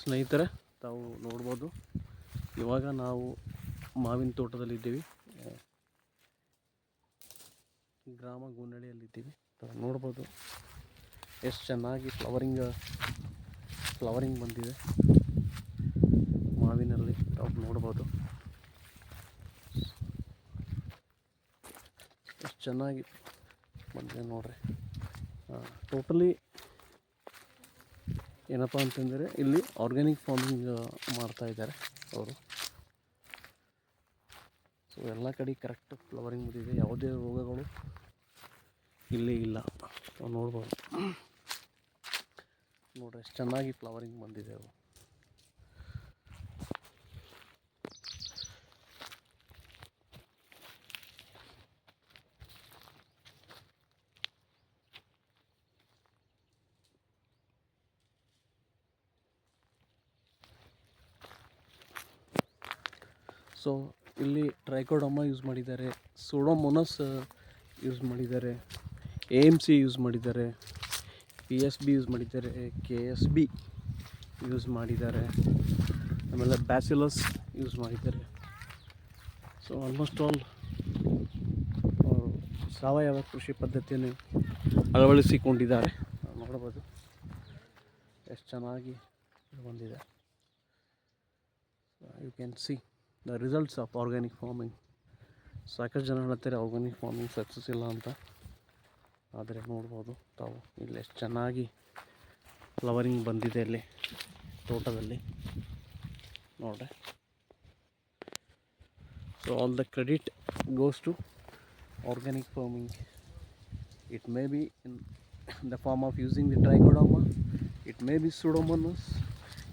ಸ್ನೇಹಿತರೆ, ತಾವು ನೋಡ್ಬೋದು ಇವಾಗ ನಾವು ಮಾವಿನ ತೋಟದಲ್ಲಿದ್ದೀವಿ. ಗ್ರಾಮ ಗುನ್ನಳ್ಳಿಯಲ್ಲಿದ್ದೀವಿ. ತಾವು ನೋಡ್ಬೋದು ಎಷ್ಟು ಚೆನ್ನಾಗಿ ಫ್ಲವರಿಂಗ್ ಬಂದಿದೆ ಮಾವಿನಲ್ಲಿ. ತಾವು ನೋಡ್ಬೋದು ಎಷ್ಟು ಚೆನ್ನಾಗಿ ಬಂದಿದೆ ನೋಡ್ರಿ. ಟೋಟಲಿ ಏನಪ್ಪ ಅಂತಂದರೆ ಇಲ್ಲಿ ಆರ್ಗ್ಯಾನಿಕ್ ಫಾರ್ಮಿಂಗ್ ಮಾಡ್ತಾ ಇದ್ದಾರೆ ಅವರು. ಸೊ ಎಲ್ಲ ಕಡೆ ಕರೆಕ್ಟ್ ಫ್ಲವರಿಂಗ್ ಬಂದಿದೆ, ಯಾವುದೇ ರೋಗಗಳು ಇಲ್ಲಿ ಇಲ್ಲ. ನೋಡ್ಬೋದು ನೋಡ್ರಿ ಎಷ್ಟು ಚೆನ್ನಾಗಿ ಫ್ಲವರಿಂಗ್ ಬಂದಿದೆ ಅವು. ಸೊ ಇಲ್ಲಿ ಟ್ರೈಕೋಡರ್ಮಾ ಯೂಸ್ ಮಾಡಿದ್ದಾರೆ, ಸೂಡೋಮೋನಾಸ್ ಯೂಸ್ ಮಾಡಿದ್ದಾರೆ, AMC ಯೂಸ್ ಮಾಡಿದ್ದಾರೆ, PSB ಯೂಸ್ ಮಾಡಿದ್ದಾರೆ, KSB ಯೂಸ್ ಮಾಡಿದ್ದಾರೆ, ಆಮೇಲೆ ಬ್ಯಾಸಿಲಸ್ ಯೂಸ್ ಮಾಡಿದ್ದಾರೆ. ಸೊ ಆಲ್ಮೋಸ್ಟ್ ಆಲ್ ಸಾವಯವ ಕೃಷಿ ಪದ್ಧತಿಯನ್ನು ಅಳವಡಿಸಿಕೊಂಡಿದ್ದಾರೆ. ನೋಡ್ಬೋದು ಎಷ್ಟು ಚೆನ್ನಾಗಿ ಬಂದಿದೆ. You can see the results of organic farming. ಸಾಕಷ್ಟು ಜನ ಹೇಳ್ತಾರೆ ಆರ್ಗ್ಯಾನಿಕ್ ಫಾರ್ಮಿಂಗ್ ಸಕ್ಸಸ್ ಇಲ್ಲ ಅಂತ, ಆದರೆ ನೋಡ್ಬೋದು ತಾವು ಇಲ್ಲಿ ಎಷ್ಟು ಚೆನ್ನಾಗಿ ಫ್ಲವರಿಂಗ್ ಬಂದಿದೆ ಇಲ್ಲಿ ತೋಟದಲ್ಲಿ ನೋಡ್ರಿ. So all the credit goes to organic farming. It may be in the form of using the trichoderma, it may be pseudomonas,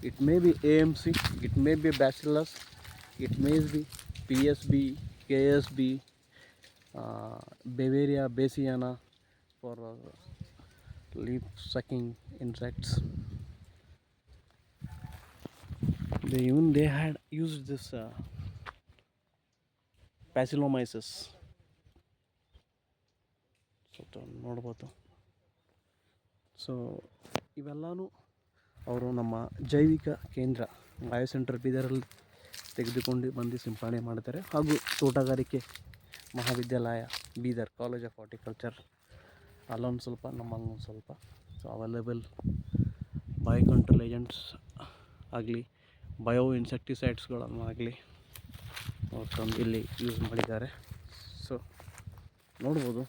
it may be AMC, it may be bacillus, it may be PSB, KSB, Bavaria bassiana for leaf sucking insects. They had used this Bacillomyces. So ನೋಡ್ಬೋದು. So ಇವೆಲ್ಲನೂ ಅವರು ನಮ್ಮ ಜೈವಿಕ ಕೇಂದ್ರ bio centre ಬೀದರಲ್ಲಿ ತೆಗೆದುಕೊಂಡು ಬಂದು ಸಿಂಪಡಣೆ ಮಾಡ್ತಾರೆ. ಹಾಗೂ ತೋಟಗಾರಿಕೆ ಮಹಾವಿದ್ಯಾಲಯ ಬೀದರ್ ಕಾಲೇಜ್ ಆಫ್ ಹಾರ್ಟಿಕಲ್ಚರ್ ಅಲ್ಲೊಂದು ಸ್ವಲ್ಪ, ನಮ್ಮಲ್ಲೊಂದು ಸ್ವಲ್ಪ. So available bio control agents ಆಗಲಿ, ಬಯೋ ಇನ್ಸೆಕ್ಟಿಸೈಡ್ಸ್ಗಳನ್ನು ಆಗಲಿ ತಂದು ಇಲ್ಲಿ ಯೂಸ್ ಮಾಡಿದ್ದಾರೆ. ಸೊ ನೋಡ್ಬೋದು